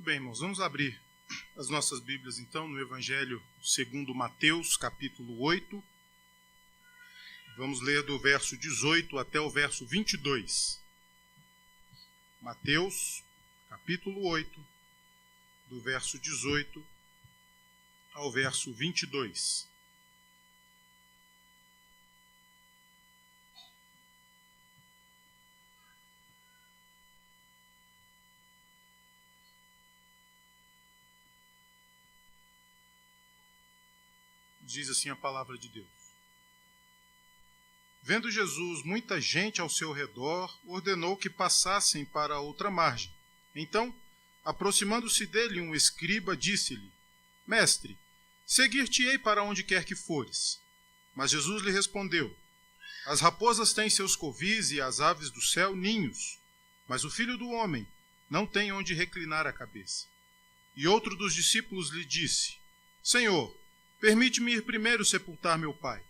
bem, irmãos, vamos abrir as nossas Bíblias então no Evangelho segundo Mateus, capítulo 8. Vamos ler do verso 18 até o verso 22. Mateus, capítulo 8, do verso 18 ao verso 22. Diz assim a palavra de Deus. Vendo Jesus muita gente ao seu redor, ordenou que passassem para a outra margem. Então, aproximando-se dele um escriba, disse-lhe: Mestre, seguir-te-ei para onde quer que fores. Mas Jesus lhe respondeu: As raposas têm seus covis e as aves do céu ninhos, mas o Filho do Homem não tem onde reclinar a cabeça. E outro dos discípulos lhe disse: Senhor, permite-me ir primeiro sepultar meu pai.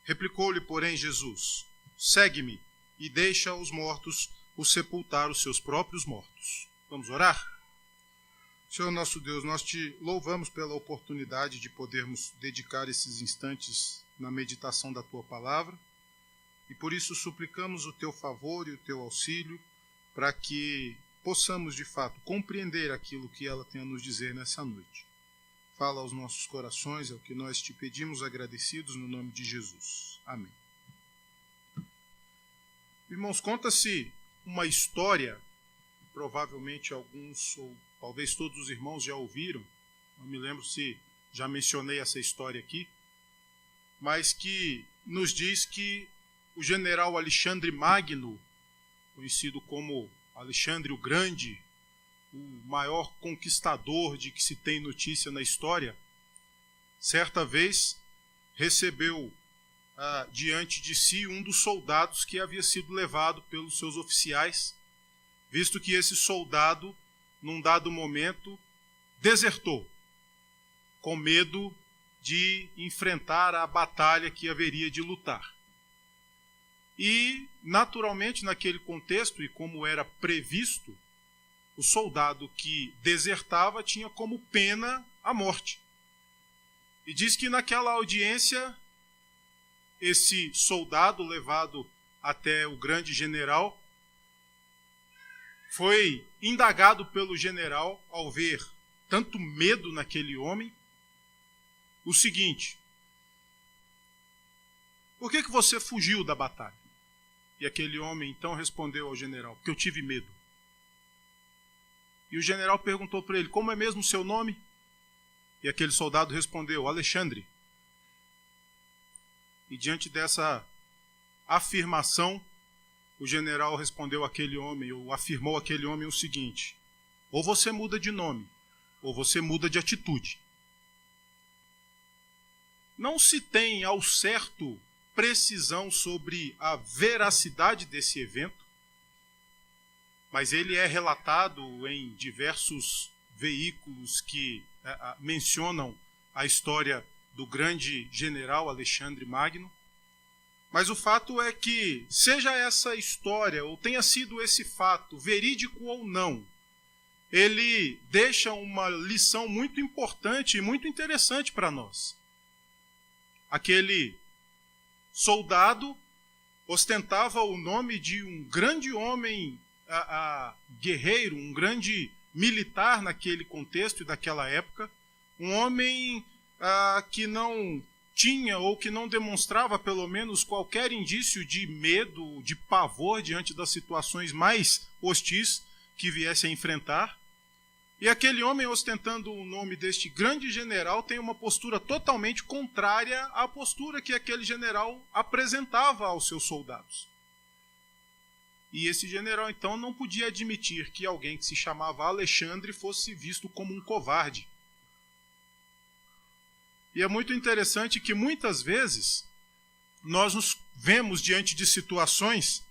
Replicou-lhe, porém, Jesus: Segue-me e deixa os mortos os sepultar os seus próprios mortos. Vamos orar? Senhor nosso Deus, nós te louvamos pela oportunidade de podermos dedicar esses instantes na meditação da tua palavra e por isso suplicamos o teu favor e o teu auxílio para que possamos de fato compreender aquilo que ela tem a nos dizer nessa noite. Fala aos nossos corações, é o que nós te pedimos agradecidos no nome de Jesus. Amém. Irmãos, conta-se uma história, provavelmente alguns ou talvez todos os irmãos já ouviram, não me lembro se já mencionei essa história aqui, mas que nos diz que o general Alexandre Magno, conhecido como Alexandre o Grande, o maior conquistador de que se tem notícia na história, certa vez recebeu diante de si um dos soldados que havia sido levado pelos seus oficiais, visto que esse soldado, num dado momento, desertou, com medo de enfrentar a batalha que haveria de lutar. E, naturalmente, naquele contexto, e como era previsto, o soldado que desertava tinha como pena a morte. E diz que naquela audiência, esse soldado levado até o grande general foi indagado pelo general, ao ver tanto medo naquele homem, o seguinte: por que você fugiu da batalha? E aquele homem então respondeu ao general: porque eu tive medo. E o general perguntou para ele: como é mesmo o seu nome? E aquele soldado respondeu: Alexandre. E diante dessa afirmação, o general respondeu àquele homem, ou afirmou àquele homem o seguinte: ou você muda de nome, ou você muda de atitude. Não se tem ao certo precisão sobre a veracidade desse evento, mas ele é relatado em diversos veículos que mencionam a história do grande general Alexandre Magno. Mas o fato é que, seja essa história, ou tenha sido esse fato, verídico ou não, ele deixa uma lição muito importante e muito interessante para nós. Aquele soldado ostentava o nome de um grande homem guerreiro, um grande militar naquele contexto e daquela época, um homem que não tinha ou que não demonstrava pelo menos qualquer indício de medo, de pavor diante das situações mais hostis que viesse a enfrentar. E aquele homem ostentando o nome deste grande general tem uma postura totalmente contrária à postura que aquele general apresentava aos seus soldados. E esse general, então, não podia admitir que alguém que se chamava Alexandre fosse visto como um covarde. E é muito interessante que, muitas vezes, nós nos vemos diante de situações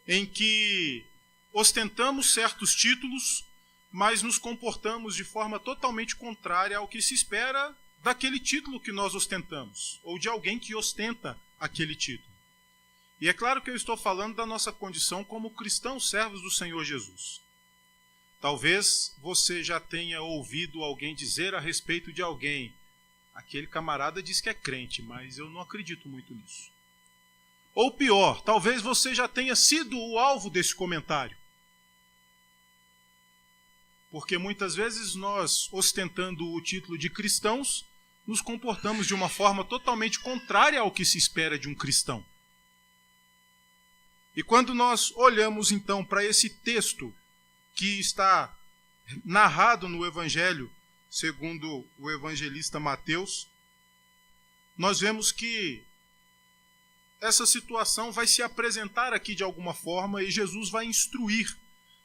em que ostentamos certos títulos, mas nos comportamos de forma totalmente contrária ao que se espera daquele título que nós ostentamos, ou de alguém que ostenta aquele título. E é claro que eu estou falando da nossa condição como cristãos servos do Senhor Jesus. Talvez você já tenha ouvido alguém dizer a respeito de alguém: aquele camarada diz que é crente, mas eu não acredito muito nisso. Ou pior, talvez você já tenha sido o alvo desse comentário. Porque muitas vezes nós, ostentando o título de cristãos, nos comportamos de uma forma totalmente contrária ao que se espera de um cristão. E quando nós olhamos então para esse texto que está narrado no Evangelho, segundo o evangelista Mateus, nós vemos que essa situação vai se apresentar aqui de alguma forma e Jesus vai instruir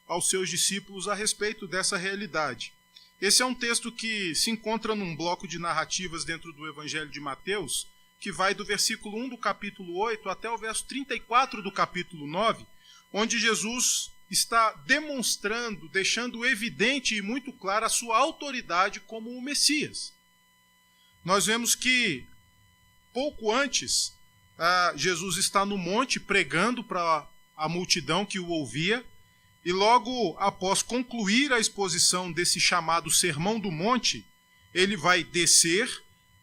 aos seus discípulos a respeito dessa realidade. Esse é um texto que se encontra num bloco de narrativas dentro do Evangelho de Mateus, que vai do versículo 1 do capítulo 8 até o verso 34 do capítulo 9, onde Jesus está demonstrando, deixando evidente e muito clara a sua autoridade como o Messias. Nós vemos que, pouco antes, Jesus está no monte pregando para a multidão que o ouvia, e logo após concluir a exposição desse chamado Sermão do Monte, ele vai descer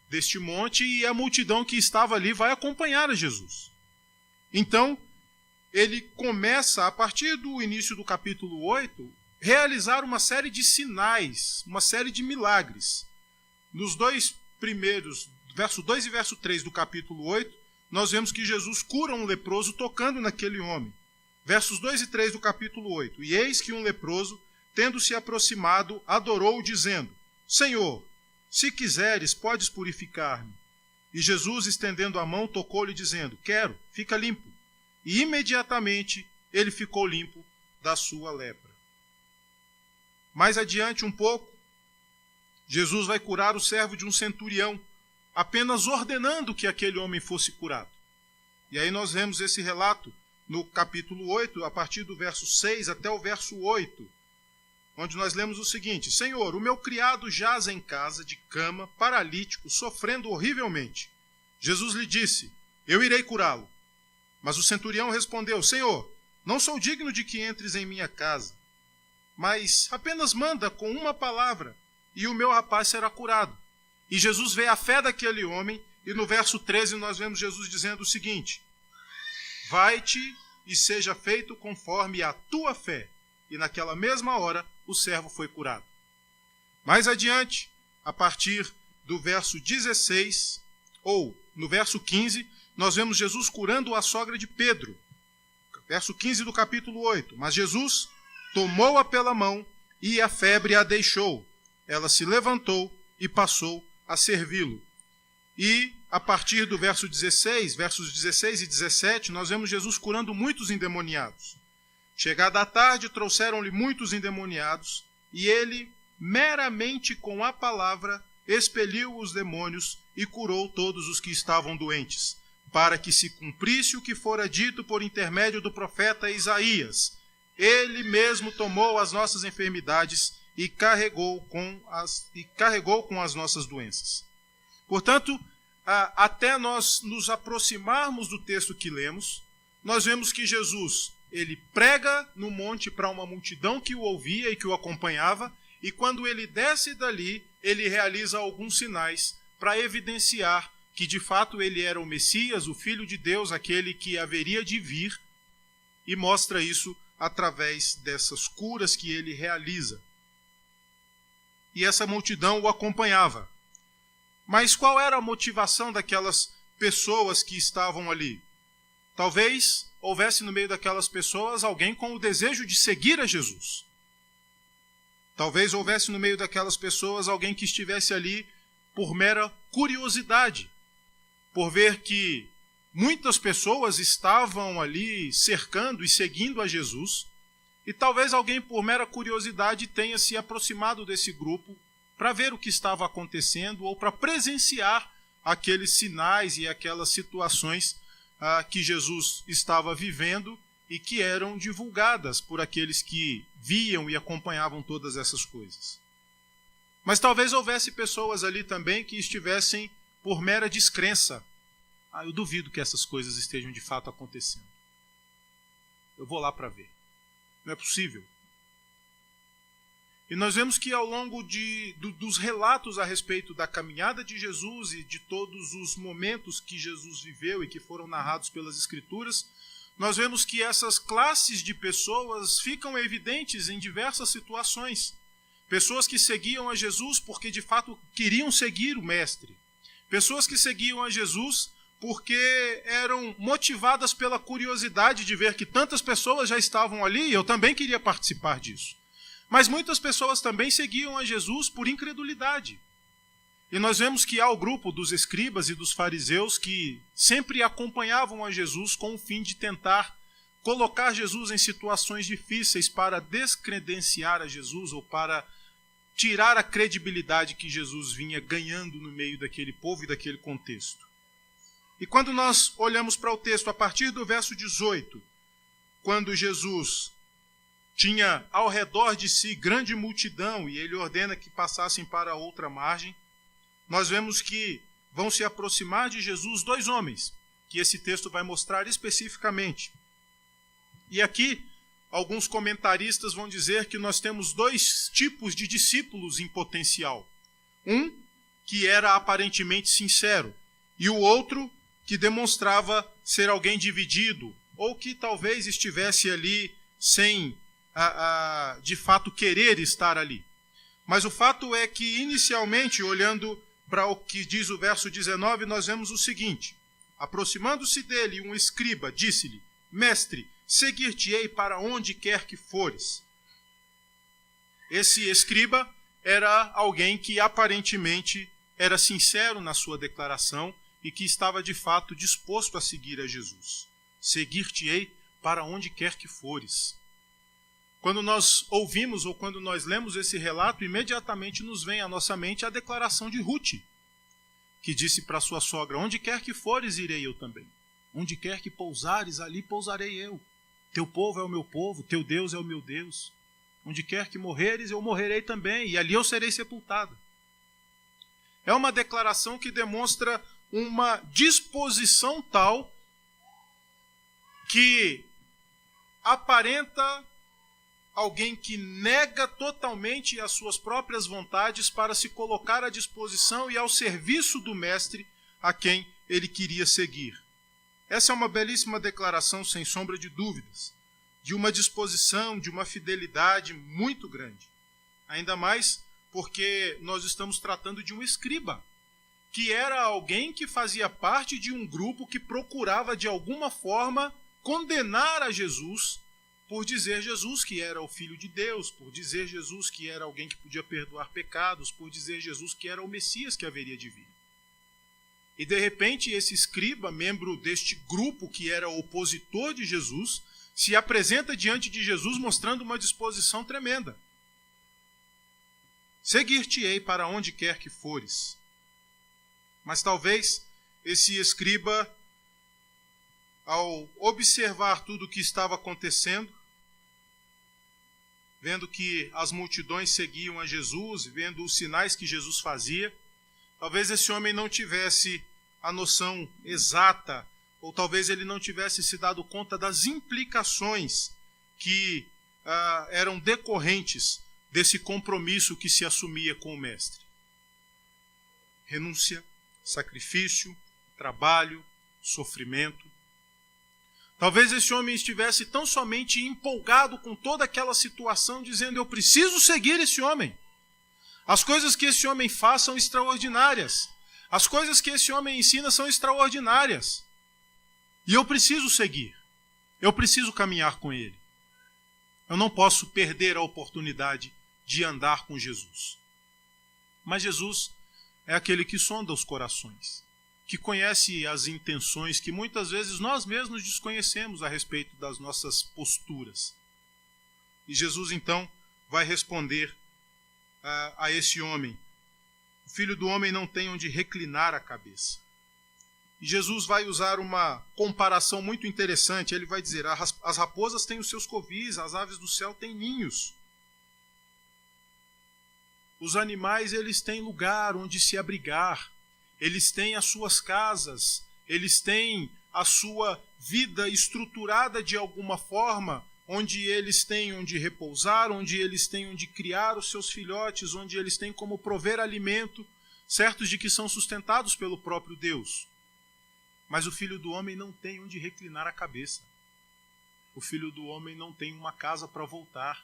deste monte e a multidão que estava ali vai acompanhar a Jesus. Então, ele começa, a partir do início do capítulo 8, realizar uma série de sinais, uma série de milagres. Nos dois primeiros, verso 2 e verso 3 do capítulo 8, nós vemos que Jesus cura um leproso tocando naquele homem. Versos 2 e 3 do capítulo 8. E eis que um leproso, tendo se aproximado, adorou, dizendo: Senhor, se quiseres, podes purificar-me. E Jesus, estendendo a mão, tocou-lhe, dizendo: Quero, fica limpo. E imediatamente ele ficou limpo da sua lepra. Mais adiante um pouco, Jesus vai curar o servo de um centurião, apenas ordenando que aquele homem fosse curado. E aí nós vemos esse relato no capítulo 8, a partir do verso 6 até o verso 8, onde nós lemos o seguinte: Senhor, o meu criado jaz em casa, de cama, paralítico, sofrendo horrivelmente. Jesus lhe disse: Eu irei curá-lo. Mas o centurião respondeu: Senhor, não sou digno de que entres em minha casa, mas apenas manda com uma palavra, e o meu rapaz será curado. E Jesus vê a fé daquele homem, e no verso 13 nós vemos Jesus dizendo o seguinte: Vai-te e seja feito conforme a tua fé. E naquela mesma hora o servo foi curado. Mais adiante, a partir do verso 16, ou no verso 15, nós vemos Jesus curando a sogra de Pedro. Verso 15 do capítulo 8. Mas Jesus tomou-a pela mão e a febre a deixou. Ela se levantou e passou a servi-lo. E a partir do verso 16, versos 16 e 17, nós vemos Jesus curando muitos endemoniados. Chegada a tarde, trouxeram-lhe muitos endemoniados, e ele, meramente com a palavra, expeliu os demônios e curou todos os que estavam doentes, para que se cumprisse o que fora dito por intermédio do profeta Isaías. Ele mesmo tomou as nossas enfermidades e carregou com as nossas doenças. Portanto, até nós nos aproximarmos do texto que lemos, nós vemos que Jesus, ele prega no monte para uma multidão que o ouvia e que o acompanhava, e quando ele desce dali, ele realiza alguns sinais para evidenciar que de fato ele era o Messias, o Filho de Deus, aquele que haveria de vir, e mostra isso através dessas curas que ele realiza. E essa multidão o acompanhava. Mas qual era a motivação daquelas pessoas que estavam ali? Talvez houvesse no meio daquelas pessoas alguém com o desejo de seguir a Jesus. Talvez houvesse no meio daquelas pessoas alguém que estivesse ali por mera curiosidade, por ver que muitas pessoas estavam ali cercando e seguindo a Jesus, e talvez alguém por mera curiosidade tenha se aproximado desse grupo para ver o que estava acontecendo ou para presenciar aqueles sinais e aquelas situações que Jesus estava vivendo e que eram divulgadas por aqueles que viam e acompanhavam todas essas coisas. Mas talvez houvesse pessoas ali também que estivessem por mera descrença. Eu duvido que essas coisas estejam de fato acontecendo. Eu vou lá para ver. Não é possível. E nós vemos que ao longo dos relatos a respeito da caminhada de Jesus e de todos os momentos que Jesus viveu e que foram narrados pelas Escrituras, nós vemos que essas classes de pessoas ficam evidentes em diversas situações. Pessoas que seguiam a Jesus porque de fato queriam seguir o Mestre. Pessoas que seguiam a Jesus porque eram motivadas pela curiosidade de ver que tantas pessoas já estavam ali e eu também queria participar disso. Mas muitas pessoas também seguiam a Jesus por incredulidade. E nós vemos que há o grupo dos escribas e dos fariseus que sempre acompanhavam a Jesus com o fim de tentar colocar Jesus em situações difíceis para descredenciar a Jesus ou para tirar a credibilidade que Jesus vinha ganhando no meio daquele povo e daquele contexto. E quando nós olhamos para o texto a partir do verso 18, quando Jesus tinha ao redor de si grande multidão e ele ordena que passassem para a outra margem, nós vemos que vão se aproximar de Jesus dois homens, que esse texto vai mostrar especificamente. E aqui, alguns comentaristas vão dizer que nós temos dois tipos de discípulos em potencial. Um que era aparentemente sincero e o outro que demonstrava ser alguém dividido ou que talvez estivesse ali sem de fato querer estar ali. Mas o fato é que inicialmente, olhando para o que diz o verso 19, nós vemos o seguinte: aproximando-se dele um escriba, disse-lhe: Mestre, seguir-te-ei para onde quer que fores. Esse escriba era alguém que aparentemente era sincero na sua declaração e que estava de fato disposto a seguir a Jesus. Seguir-te-ei para onde quer que fores. Quando nós ouvimos ou quando nós lemos esse relato, imediatamente nos vem à nossa mente a declaração de Ruth, que disse para sua sogra: onde quer que fores, irei eu também. Onde quer que pousares, ali pousarei eu. Teu povo é o meu povo, teu Deus é o meu Deus. Onde quer que morreres, eu morrerei também, e ali eu serei sepultada. É uma declaração que demonstra uma disposição tal que aparenta alguém que nega totalmente as suas próprias vontades para se colocar à disposição e ao serviço do Mestre a quem ele queria seguir. Essa é uma belíssima declaração, sem sombra de dúvidas, de uma disposição, de uma fidelidade muito grande. Ainda mais porque nós estamos tratando de um escriba, que era alguém que fazia parte de um grupo que procurava de alguma forma condenar a Jesus por dizer Jesus que era o Filho de Deus, por dizer Jesus que era alguém que podia perdoar pecados, por dizer Jesus que era o Messias que haveria de vir. E de repente esse escriba, membro deste grupo que era opositor de Jesus, se apresenta diante de Jesus mostrando uma disposição tremenda. Seguir-te-ei para onde quer que fores. Mas talvez esse escriba, ao observar tudo o que estava acontecendo, vendo que as multidões seguiam a Jesus, vendo os sinais que Jesus fazia, talvez esse homem não tivesse a noção exata, ou talvez ele não tivesse se dado conta das implicações que eram decorrentes desse compromisso que se assumia com o Mestre. Renúncia, sacrifício, trabalho, sofrimento. Talvez esse homem estivesse tão somente empolgado com toda aquela situação, dizendo: eu preciso seguir esse homem. As coisas que esse homem faz são extraordinárias. As coisas que esse homem ensina são extraordinárias. E eu preciso seguir. Eu preciso caminhar com ele. Eu não posso perder a oportunidade de andar com Jesus. Mas Jesus é aquele que sonda os corações, que conhece as intenções que muitas vezes nós mesmos desconhecemos a respeito das nossas posturas. E Jesus então vai responder a esse homem: o Filho do Homem não tem onde reclinar a cabeça. E Jesus vai usar uma comparação muito interessante. Ele vai dizer: as raposas têm os seus covis, as aves do céu têm ninhos. Os animais, eles têm lugar onde se abrigar. Eles têm as suas casas, eles têm a sua vida estruturada de alguma forma onde eles têm onde repousar, onde eles têm onde criar os seus filhotes, onde eles têm como prover alimento, certos de que são sustentados pelo próprio Deus. Mas o Filho do Homem não tem onde reclinar a cabeça. O Filho do Homem não tem uma casa para voltar.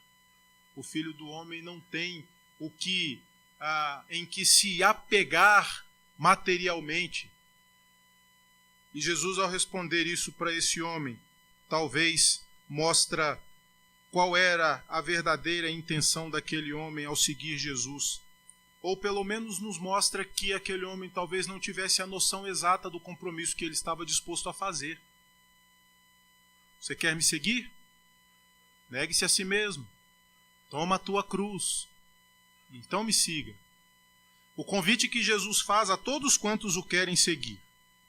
O Filho do Homem não tem em que se apegar materialmente. E Jesus, ao responder isso para esse homem, talvez mostra qual era a verdadeira intenção daquele homem ao seguir Jesus. Ou pelo menos nos mostra que aquele homem talvez não tivesse a noção exata do compromisso que ele estava disposto a fazer. Você quer me seguir? Negue-se a si mesmo. Toma a tua cruz. Então me siga. O convite que Jesus faz a todos quantos o querem seguir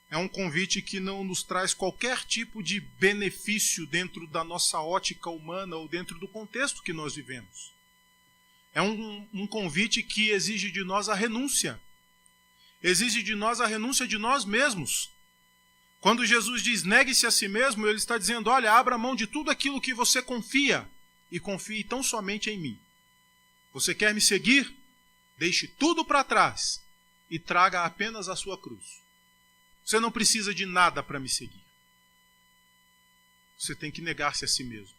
é um convite que não nos traz qualquer tipo de benefício dentro da nossa ótica humana ou dentro do contexto que nós vivemos. É um convite que exige de nós a renúncia. Exige de nós a renúncia de nós mesmos. Quando Jesus diz negue-se a si mesmo, ele está dizendo, olha, abra mão de tudo aquilo que você confia e confie tão somente em mim. Você quer me seguir? Deixe tudo para trás e traga apenas a sua cruz. Você não precisa de nada para me seguir. Você tem que negar-se a si mesmo.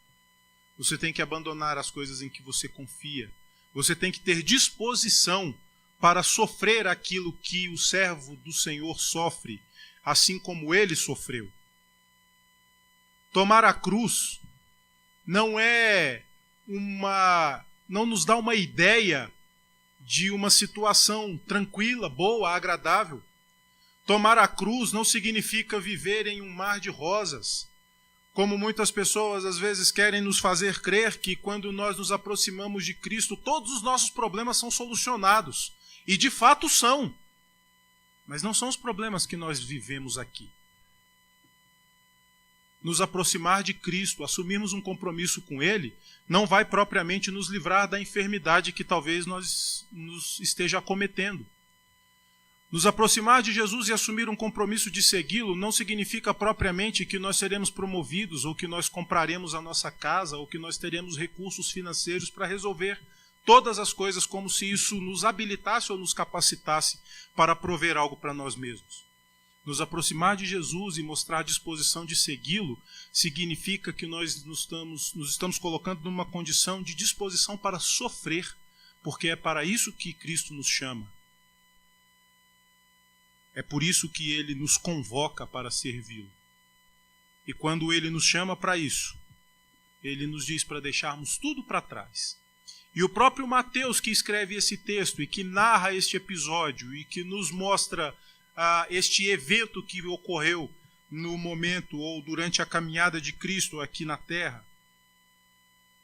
Você tem que abandonar as coisas em que você confia. Você tem que ter disposição para sofrer aquilo que o servo do Senhor sofre, assim como ele sofreu. Tomar a cruz não nos dá uma ideia de uma situação tranquila, boa, agradável. Tomar a cruz não significa viver em um mar de rosas, como muitas pessoas às vezes querem nos fazer crer que quando nós nos aproximamos de Cristo, todos os nossos problemas são solucionados. E de fato são. Mas não são os problemas que nós vivemos aqui. Nos aproximar de Cristo, assumirmos um compromisso com Ele, não vai propriamente nos livrar da enfermidade que talvez nos esteja acometendo. Nos aproximar de Jesus e assumir um compromisso de segui-lo não significa propriamente que nós seremos promovidos, ou que nós compraremos a nossa casa, ou que nós teremos recursos financeiros para resolver todas as coisas, como se isso nos habilitasse ou nos capacitasse para prover algo para nós mesmos. Nos aproximar de Jesus e mostrar disposição de segui-lo significa que nós nos estamos colocando numa condição de disposição para sofrer, porque é para isso que Cristo nos chama. É por isso que ele nos convoca para servi-lo. E quando ele nos chama para isso, ele nos diz para deixarmos tudo para trás. E o próprio Mateus, que escreve esse texto e que narra este episódio e que nos mostra este evento que ocorreu no momento ou durante a caminhada de Cristo aqui na terra,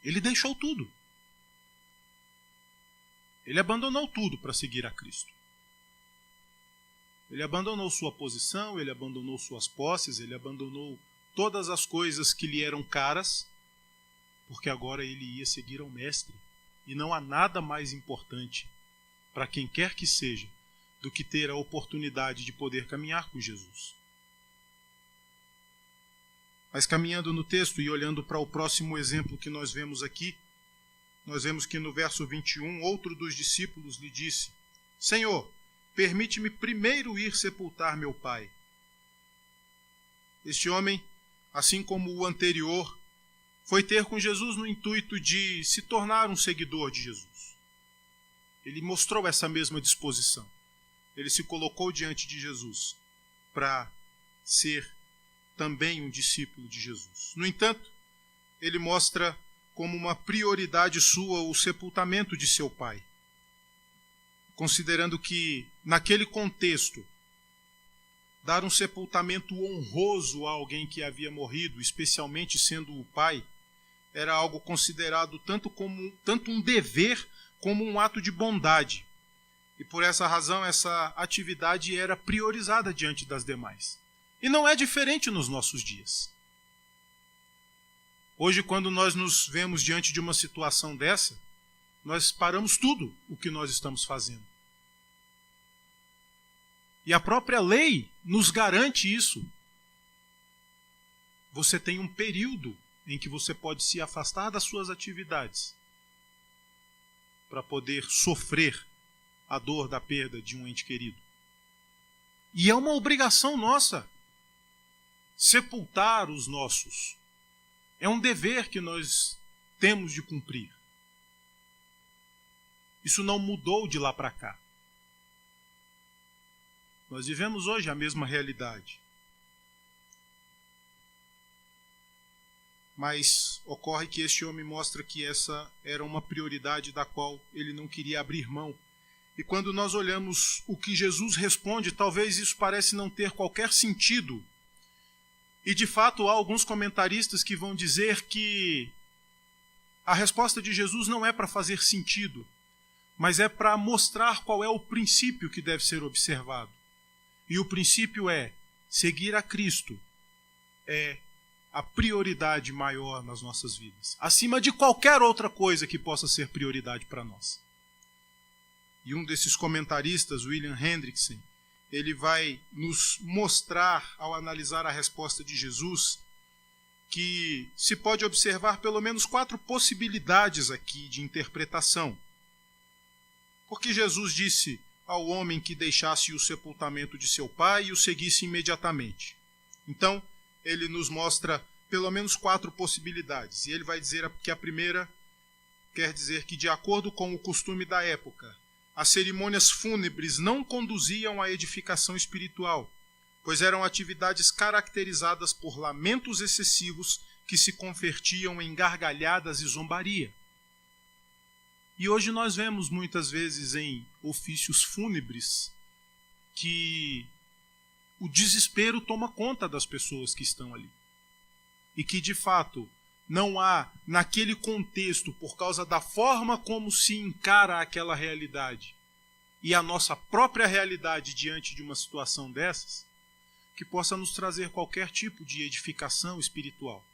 ele deixou tudo. Ele abandonou tudo para seguir a Cristo. Ele abandonou sua posição, ele abandonou suas posses, ele abandonou todas as coisas que lhe eram caras, porque agora ele ia seguir ao Mestre. E não há nada mais importante para quem quer que seja do que ter a oportunidade de poder caminhar com Jesus. Mas caminhando no texto e olhando para o próximo exemplo que nós vemos aqui, nós vemos que no verso 21, outro dos discípulos lhe disse, Senhor, permite-me primeiro ir sepultar meu pai. Este homem, assim como o anterior, foi ter com Jesus no intuito de se tornar um seguidor de Jesus. Ele mostrou essa mesma disposição. Ele se colocou diante de Jesus para ser também um discípulo de Jesus. No entanto, ele mostra como uma prioridade sua o sepultamento de seu pai, considerando que, naquele contexto, dar um sepultamento honroso a alguém que havia morrido, especialmente sendo o pai, era algo considerado tanto um dever como um ato de bondade. E por essa razão, essa atividade era priorizada diante das demais. E não é diferente nos nossos dias. Hoje, quando nós nos vemos diante de uma situação dessa, nós paramos tudo o que nós estamos fazendo. E a própria lei nos garante isso. Você tem um período em que você pode se afastar das suas atividades para poder sofrer a dor da perda de um ente querido. E é uma obrigação nossa sepultar os nossos. É um dever que nós temos de cumprir. Isso não mudou de lá para cá. Nós vivemos hoje a mesma realidade. Mas ocorre que este homem mostra que essa era uma prioridade da qual ele não queria abrir mão. E quando nós olhamos o que Jesus responde, talvez isso pareça não ter qualquer sentido. E de fato há alguns comentaristas que vão dizer que a resposta de Jesus não é para fazer sentido, mas é para mostrar qual é o princípio que deve ser observado. E o princípio é: seguir a Cristo é a prioridade maior nas nossas vidas, acima de qualquer outra coisa que possa ser prioridade para nós. E um desses comentaristas, William Hendrickson, ele vai nos mostrar, ao analisar a resposta de Jesus, que se pode observar pelo menos 4 possibilidades aqui de interpretação. Porque Jesus disse ao homem que deixasse o sepultamento de seu pai e o seguisse imediatamente. Então, ele nos mostra pelo menos 4 possibilidades. E ele vai dizer que a primeira quer dizer que, de acordo com o costume da época, as cerimônias fúnebres não conduziam à edificação espiritual, pois eram atividades caracterizadas por lamentos excessivos que se convertiam em gargalhadas e zombaria. E hoje nós vemos muitas vezes em ofícios fúnebres que o desespero toma conta das pessoas que estão ali. E que, de fato, não há, naquele contexto, por causa da forma como se encara aquela realidade e a nossa própria realidade diante de uma situação dessas, que possa nos trazer qualquer tipo de edificação espiritual.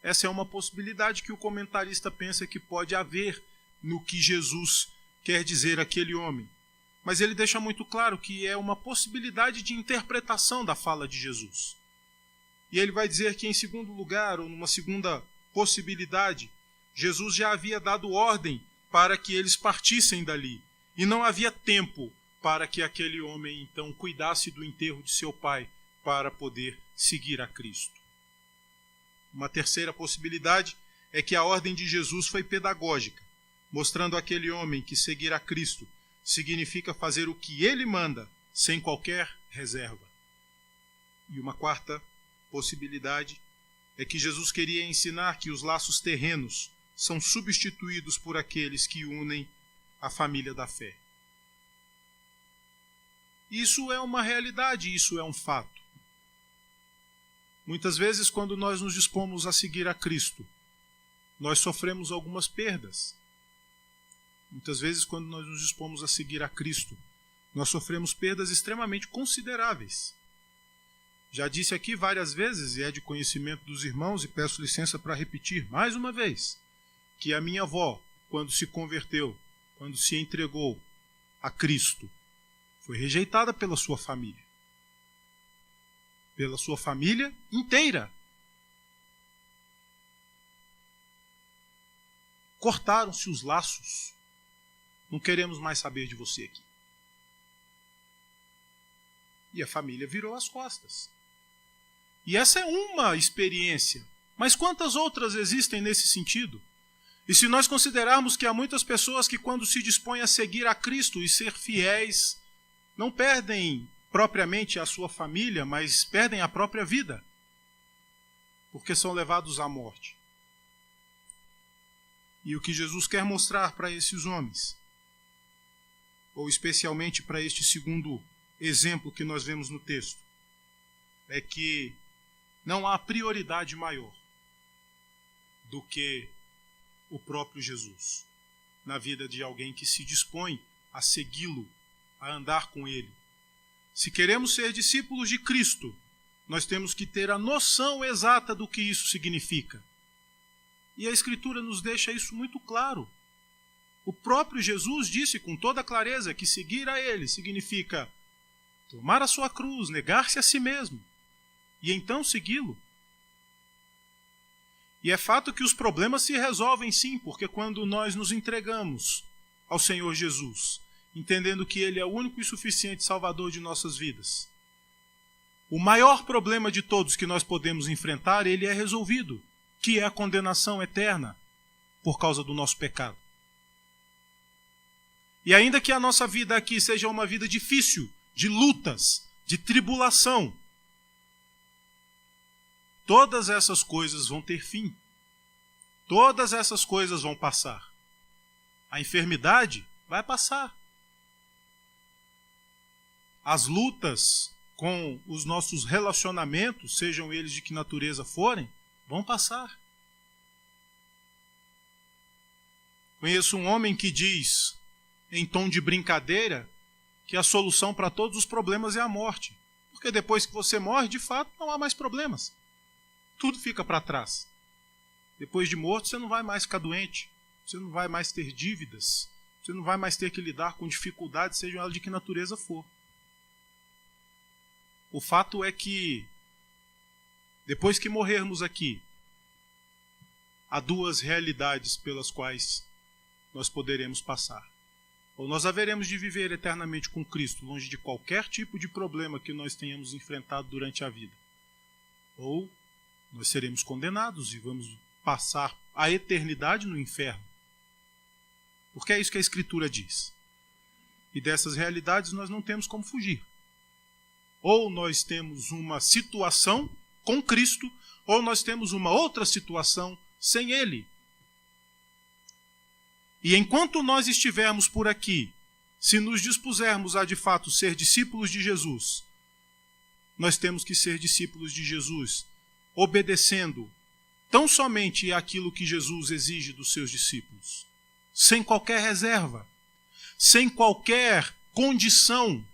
Essa é uma possibilidade que o comentarista pensa que pode haver no que Jesus quer dizer àquele homem. Mas ele deixa muito claro que é uma possibilidade de interpretação da fala de Jesus. E ele vai dizer que, em segundo lugar, ou numa segunda possibilidade, Jesus já havia dado ordem para que eles partissem dali. E não havia tempo para que aquele homem, então, cuidasse do enterro de seu pai para poder seguir a Cristo. Uma terceira possibilidade é que a ordem de Jesus foi pedagógica, mostrando àquele homem que seguir a Cristo significa fazer o que ele manda, sem qualquer reserva. E uma quarta possibilidade é que Jesus queria ensinar que os laços terrenos são substituídos por aqueles que unem a família da fé. Isso é uma realidade, isso é um fato. Muitas vezes, quando nós nos dispomos a seguir a Cristo, nós sofremos algumas perdas. Muitas vezes, quando nós nos dispomos a seguir a Cristo, nós sofremos perdas extremamente consideráveis. Já disse aqui várias vezes, e é de conhecimento dos irmãos, e peço licença para repetir mais uma vez, que a minha avó, quando se converteu, quando se entregou a Cristo, foi rejeitada pela sua família. Pela sua família inteira. Cortaram-se os laços. Não queremos mais saber de você aqui. E a família virou as costas. E essa é uma experiência. Mas quantas outras existem nesse sentido? E se nós considerarmos que há muitas pessoas que, quando se dispõem a seguir a Cristo e ser fiéis, não perdem propriamente a sua família, mas perdem a própria vida, porque são levados à morte. E o que Jesus quer mostrar para esses homens, ou especialmente para este segundo exemplo que nós vemos no texto, é que não há prioridade maior do que o próprio Jesus na vida de alguém que se dispõe a segui-lo, a andar com ele. Se queremos ser discípulos de Cristo, nós temos que ter a noção exata do que isso significa. E a Escritura nos deixa isso muito claro. O próprio Jesus disse com toda clareza que seguir a ele significa tomar a sua cruz, negar-se a si mesmo, e então segui-lo. E é fato que os problemas se resolvem sim, porque quando nós nos entregamos ao Senhor Jesus, entendendo que Ele é o único e suficiente Salvador de nossas vidas, o maior problema de todos que nós podemos enfrentar, ele é resolvido, que é a condenação eterna por causa do nosso pecado. E ainda que a nossa vida aqui seja uma vida difícil, de lutas, de tribulação, todas essas coisas vão ter fim. Todas essas coisas vão passar. A enfermidade vai passar. As lutas com os nossos relacionamentos, sejam eles de que natureza forem, vão passar. Conheço um homem que diz, em tom de brincadeira, que a solução para todos os problemas é a morte. Porque depois que você morre, de fato, não há mais problemas. Tudo fica para trás. Depois de morto, você não vai mais ficar doente, você não vai mais ter dívidas, você não vai mais ter que lidar com dificuldades, sejam elas de que natureza for. O fato é que, depois que morrermos aqui, há duas realidades pelas quais nós poderemos passar. Ou nós haveremos de viver eternamente com Cristo, longe de qualquer tipo de problema que nós tenhamos enfrentado durante a vida. Ou nós seremos condenados e vamos passar a eternidade no inferno. Porque é isso que a Escritura diz. E dessas realidades nós não temos como fugir. Ou nós temos uma situação com Cristo, ou nós temos uma outra situação sem Ele. E enquanto nós estivermos por aqui, se nos dispusermos a de fato ser discípulos de Jesus, nós temos que ser discípulos de Jesus, obedecendo tão somente àquilo que Jesus exige dos seus discípulos, sem qualquer reserva, sem qualquer condição,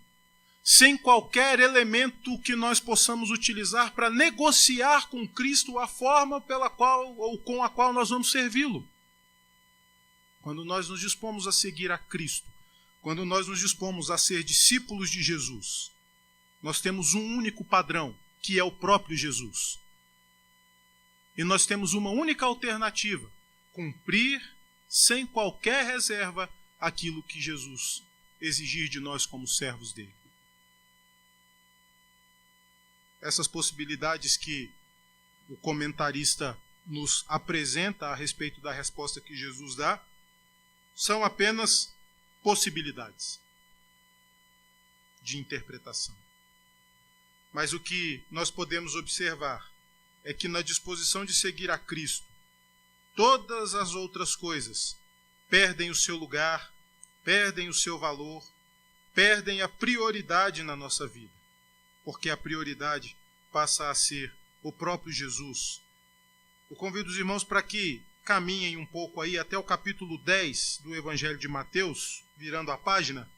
sem qualquer elemento que nós possamos utilizar para negociar com Cristo a forma pela qual ou com a qual nós vamos servi-lo. Quando nós nos dispomos a seguir a Cristo, quando nós nos dispomos a ser discípulos de Jesus, nós temos um único padrão, que é o próprio Jesus. E nós temos uma única alternativa, cumprir sem qualquer reserva aquilo que Jesus exigir de nós como servos dele. Essas possibilidades que o comentarista nos apresenta a respeito da resposta que Jesus dá, são apenas possibilidades de interpretação. Mas o que nós podemos observar é que na disposição de seguir a Cristo, todas as outras coisas perdem o seu lugar, perdem o seu valor, perdem a prioridade na nossa vida. Porque a prioridade passa a ser o próprio Jesus. Eu convido os irmãos para que caminhem um pouco aí até o capítulo 10 do Evangelho de Mateus, virando a página,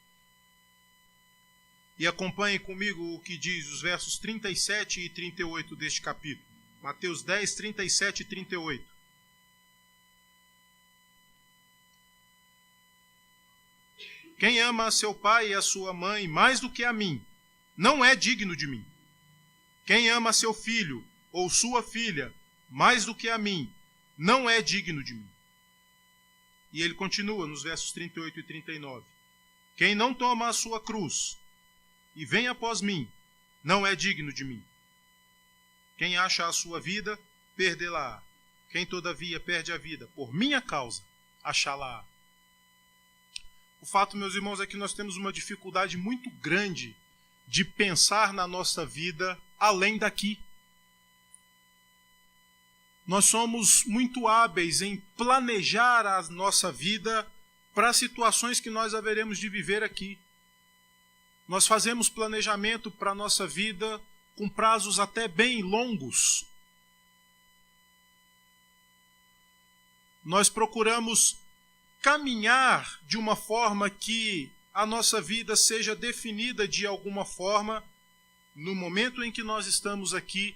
e acompanhem comigo o que diz os versos 37 e 38 deste capítulo. Mateus 10, 37 e 38. Quem ama a seu pai e a sua mãe mais do que a mim, não é digno de mim. Quem ama seu filho ou sua filha mais do que a mim, não é digno de mim. E ele continua nos versos 38 e 39. Quem não toma a sua cruz e vem após mim, não é digno de mim. Quem acha a sua vida, perdê-la-á. Quem todavia perde a vida por minha causa, achá-la-á. O fato, meus irmãos, é que nós temos uma dificuldade muito grande de pensar na nossa vida além daqui. Nós somos muito hábeis em planejar a nossa vida para situações que nós haveremos de viver aqui. Nós fazemos planejamento para a nossa vida com prazos até bem longos. Nós procuramos caminhar de uma forma que a nossa vida seja definida de alguma forma no momento em que nós estamos aqui,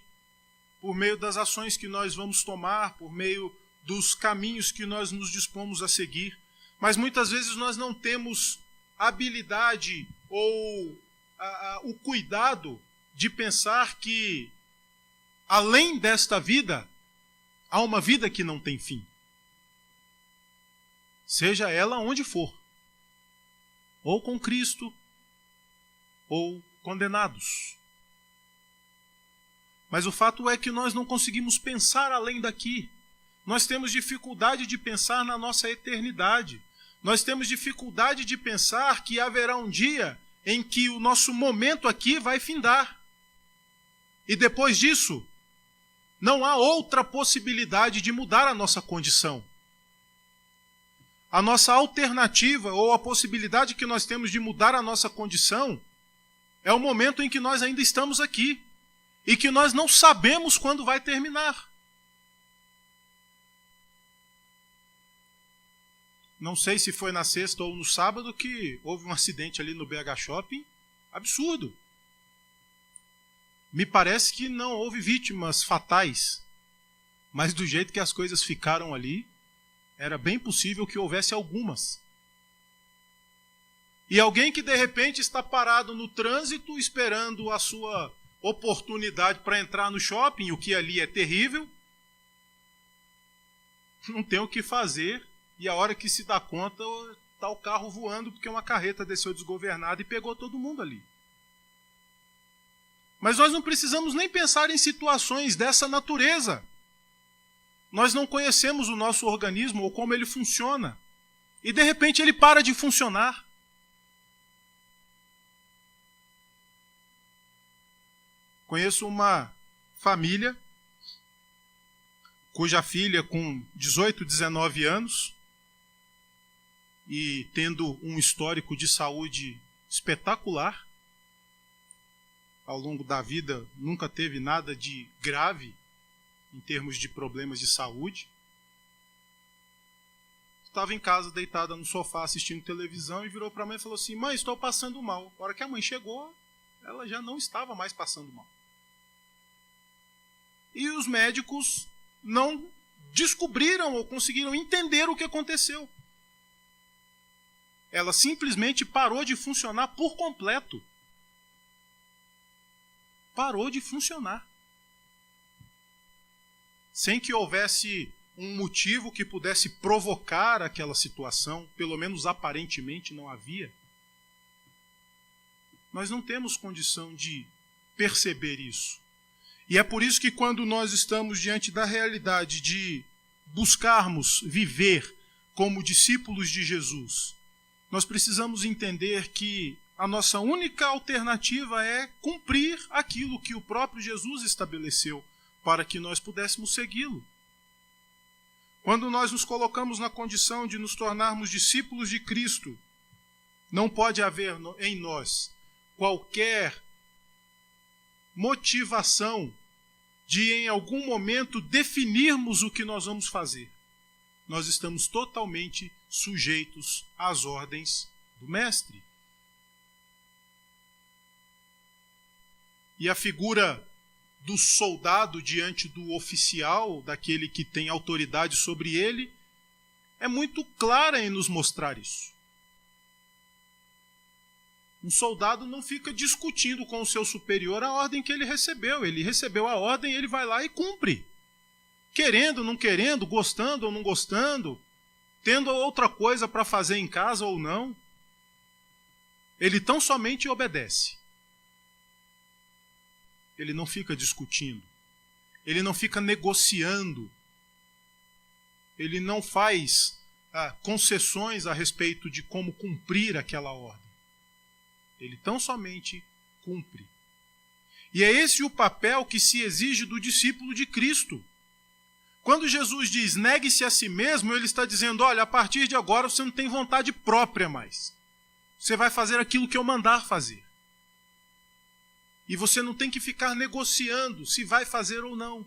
por meio das ações que nós vamos tomar, por meio dos caminhos que nós nos dispomos a seguir. Mas muitas vezes nós não temos habilidade ou o cuidado de pensar que, além desta vida, Há uma vida que não tem fim. Seja ela onde for. Ou com Cristo, ou condenados. Mas o fato é que nós não conseguimos pensar além daqui. Nós temos dificuldade de pensar na nossa eternidade. Nós temos dificuldade de pensar que haverá um dia em que o nosso momento aqui vai findar. E depois disso, não há outra possibilidade de mudar a nossa condição. A nossa alternativa, ou a possibilidade que nós temos de mudar a nossa condição, é o momento em que nós ainda estamos aqui e que nós não sabemos quando vai terminar. Não sei se foi na sexta ou no sábado que houve um acidente ali no BH Shopping. Absurdo. Me parece que não houve vítimas fatais, mas do jeito que as coisas ficaram ali, era bem possível que houvesse algumas. E alguém que de repente está parado no trânsito esperando a sua oportunidade para entrar no shopping, o que ali é terrível, não tem o que fazer, e a hora que se dá conta está o carro voando porque uma carreta desceu desgovernada e pegou todo mundo ali. Mas nós não precisamos nem pensar em situações dessa natureza. Nós não conhecemos o nosso organismo ou como ele funciona. E de repente ele para de funcionar. Conheço uma família cuja filha, com 18, 19 anos, e tendo um histórico de saúde espetacular, ao longo da vida nunca teve nada de grave em termos de problemas de saúde, estava em casa deitada no sofá assistindo televisão e virou para a mãe e falou assim: mãe, estou passando mal. A hora que a mãe chegou, ela já não estava mais passando mal. E os médicos não descobriram ou conseguiram entender o que aconteceu. Ela simplesmente parou de funcionar por completo. Parou de funcionar. Sem que houvesse um motivo que pudesse provocar aquela situação, pelo menos aparentemente não havia. Nós não temos condição de perceber isso. E é por isso que quando nós estamos diante da realidade de buscarmos viver como discípulos de Jesus, nós precisamos entender que a nossa única alternativa é cumprir aquilo que o próprio Jesus estabeleceu para que nós pudéssemos segui-lo. Quando nós nos colocamos na condição de nos tornarmos discípulos de Cristo, não pode haver em nós qualquer motivação de em algum momento definirmos o que nós vamos fazer. Nós estamos totalmente sujeitos às ordens do Mestre. E a figura do soldado diante do oficial, daquele que tem autoridade sobre ele, é muito clara em nos mostrar isso. Um soldado não fica discutindo com o seu superior a ordem que ele recebeu. Ele recebeu a ordem, ele vai lá e cumpre. Querendo, não querendo, gostando ou não gostando, tendo outra coisa para fazer em casa ou não, ele tão somente obedece. Ele não fica discutindo, ele não fica negociando, ele não faz concessões a respeito de como cumprir aquela ordem. Ele tão somente cumpre. E é esse o papel que se exige do discípulo de Cristo. Quando Jesus diz negue-se a si mesmo, ele está dizendo, olha, a partir de agora você não tem vontade própria mais. Você vai fazer aquilo que eu mandar fazer. E você não tem que ficar negociando se vai fazer ou não.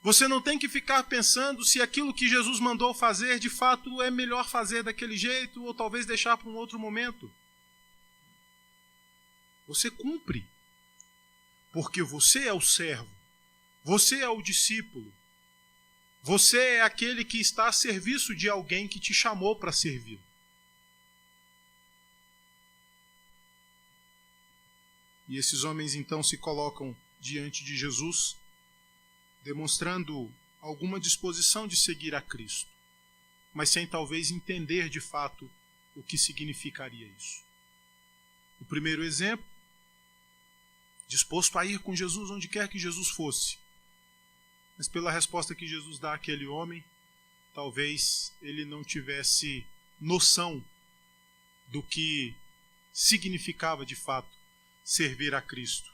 Você não tem que ficar pensando se aquilo que Jesus mandou fazer, de fato, é melhor fazer daquele jeito ou talvez deixar para um outro momento. Você cumpre. Porque você é o servo. Você é o discípulo. Você é aquele que está a serviço de alguém que te chamou para servir. E esses homens então se colocam diante de Jesus, demonstrando alguma disposição de seguir a Cristo, mas sem talvez entender de fato o que significaria isso. O primeiro exemplo, disposto a ir com Jesus onde quer que Jesus fosse. Mas pela resposta que Jesus dá àquele homem, talvez ele não tivesse noção do que significava de fato servir a Cristo.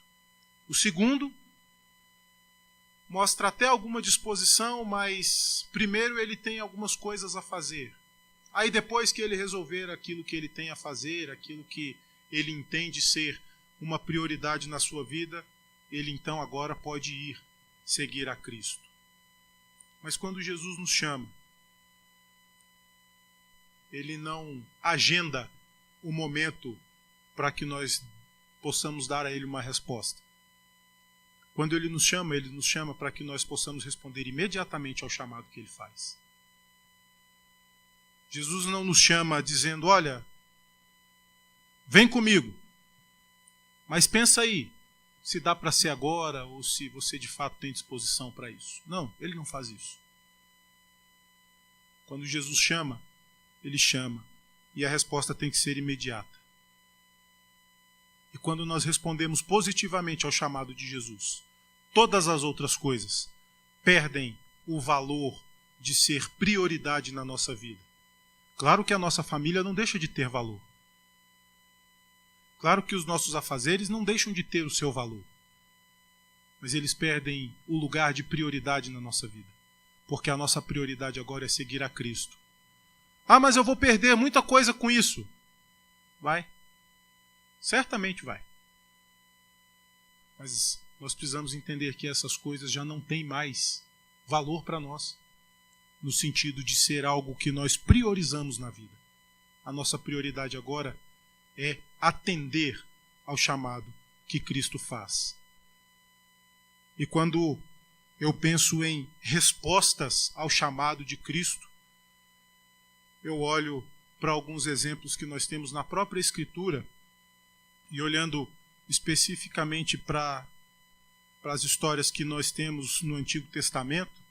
O segundo mostra até alguma disposição, mas primeiro ele tem algumas coisas a fazer. Aí depois que ele resolver aquilo que ele tem a fazer, aquilo que ele entende ser uma prioridade na sua vida, ele então agora pode ir seguir a Cristo. Mas quando Jesus nos chama, ele não agenda o momento para que nós possamos dar a ele uma resposta. Quando ele nos chama para que nós possamos responder imediatamente ao chamado que ele faz. Jesus não nos chama dizendo, olha, vem comigo, mas pensa aí, se dá para ser agora ou se você de fato tem disposição para isso. Não, ele não faz isso. Quando Jesus chama, ele chama e a resposta tem que ser imediata. E quando nós respondemos positivamente ao chamado de Jesus, todas as outras coisas perdem o valor de ser prioridade na nossa vida. Claro que a nossa família não deixa de ter valor. Claro que os nossos afazeres não deixam de ter o seu valor. Mas eles perdem o lugar de prioridade na nossa vida. Porque a nossa prioridade agora é seguir a Cristo. Ah, mas eu vou perder muita coisa com isso. Vai. Certamente vai. Mas nós precisamos entender que essas coisas já não têm mais valor para nós. No sentido de ser algo que nós priorizamos na vida. A nossa prioridade agora é atender ao chamado que Cristo faz. E quando eu penso em respostas ao chamado de Cristo, eu olho para alguns exemplos que nós temos na própria Escritura e olhando especificamente para as histórias que nós temos no Antigo Testamento,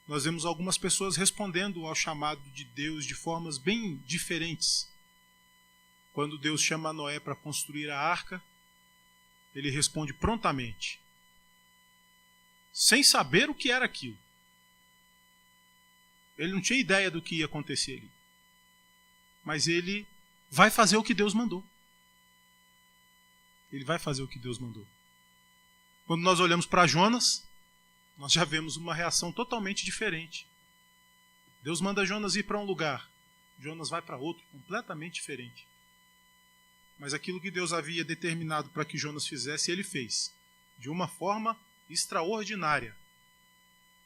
nós vemos algumas pessoas respondendo ao chamado de Deus de formas bem diferentes. Quando Deus chama Noé para construir a arca, ele responde prontamente, sem saber o que era aquilo. Ele não tinha ideia do que ia acontecer ali. Mas ele vai fazer o que Deus mandou. Ele vai fazer o que Deus mandou. Quando nós olhamos para Jonas, nós já vemos uma reação totalmente diferente. Deus manda Jonas ir para um lugar. Jonas vai para outro, completamente diferente. Mas aquilo que Deus havia determinado para que Jonas fizesse, ele fez. De uma forma extraordinária.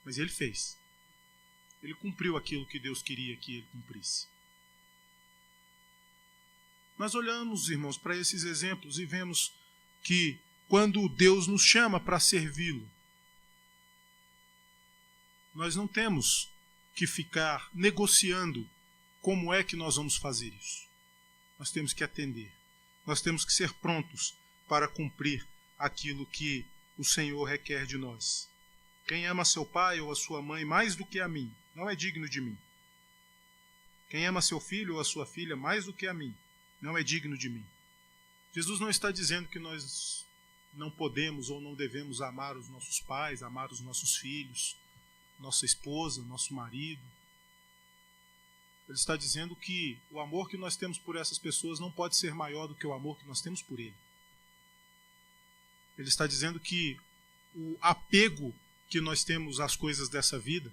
Mas ele fez. Ele cumpriu aquilo que Deus queria que ele cumprisse. Nós olhamos, irmãos, para esses exemplos e vemos que quando Deus nos chama para servi-lo, nós não temos que ficar negociando como é que nós vamos fazer isso. Nós temos que atender. Nós temos que ser prontos para cumprir aquilo que o Senhor requer de nós. Quem ama seu pai ou a sua mãe mais do que a mim, não é digno de mim. Quem ama seu filho ou a sua filha mais do que a mim, não é digno de mim. Jesus não está dizendo que nós não podemos ou não devemos amar os nossos pais, amar os nossos filhos, nossa esposa, nosso marido. Ele está dizendo que o amor que nós temos por essas pessoas não pode ser maior do que o amor que nós temos por ele. Ele está dizendo que o apego que nós temos às coisas dessa vida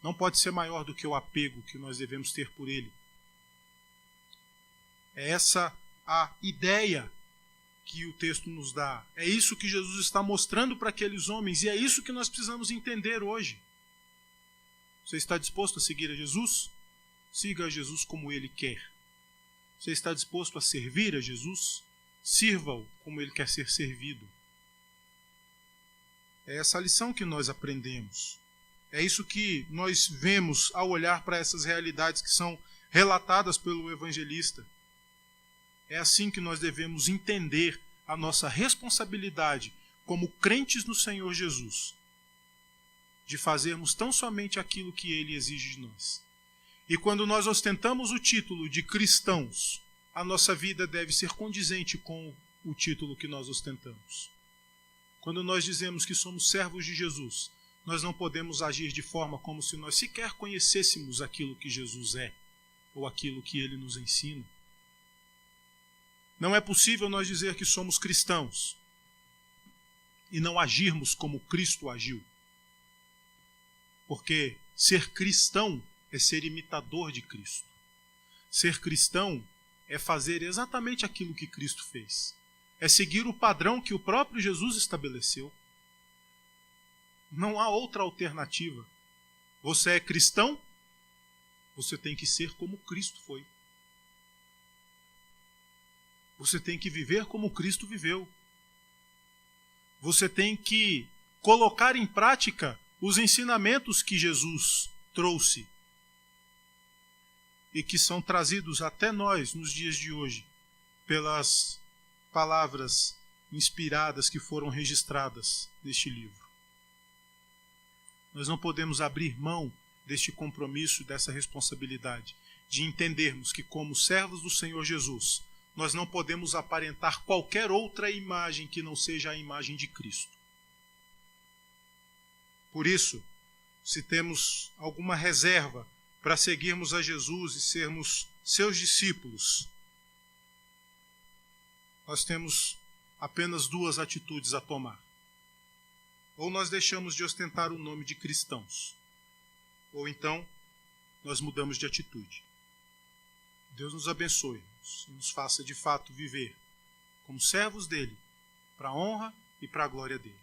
não pode ser maior do que o apego que nós devemos ter por ele. É essa a ideia que o texto nos dá. É isso que Jesus está mostrando para aqueles homens e é isso que nós precisamos entender hoje. Você está disposto a seguir a Jesus? Siga a Jesus como ele quer. Você está disposto a servir a Jesus? Sirva-o como ele quer ser servido. É essa a lição que nós aprendemos. É isso que nós vemos ao olhar para essas realidades que são relatadas pelo evangelista. É assim que nós devemos entender a nossa responsabilidade como crentes no Senhor Jesus. de fazermos tão somente aquilo que ele exige de nós. E quando nós ostentamos o título de cristãos, a nossa vida deve ser condizente com o título que nós ostentamos. Quando nós dizemos que somos servos de Jesus, nós não podemos agir de forma como se nós sequer conhecêssemos aquilo que Jesus é, ou aquilo que ele nos ensina. Não é possível nós dizer que somos cristãos e não agirmos como Cristo agiu. Porque ser cristão é ser imitador de Cristo. Ser cristão é fazer exatamente aquilo que Cristo fez. É seguir o padrão que o próprio Jesus estabeleceu. Não há outra alternativa. Você é cristão, você tem que ser como Cristo foi. Você tem que viver como Cristo viveu. Você tem que colocar em prática os ensinamentos que Jesus trouxe e que são trazidos até nós nos dias de hoje pelas palavras inspiradas que foram registradas neste livro. Nós não podemos abrir mão deste compromisso, dessa responsabilidade, de entendermos que, como servos do Senhor Jesus, nós não podemos aparentar qualquer outra imagem que não seja a imagem de Cristo. Por isso, se temos alguma reserva para seguirmos a Jesus e sermos seus discípulos, nós temos apenas duas atitudes a tomar. Ou nós deixamos de ostentar o nome de cristãos, ou então nós mudamos de atitude. Deus nos abençoe e nos faça de fato viver como servos dele, para a honra e para a glória dele.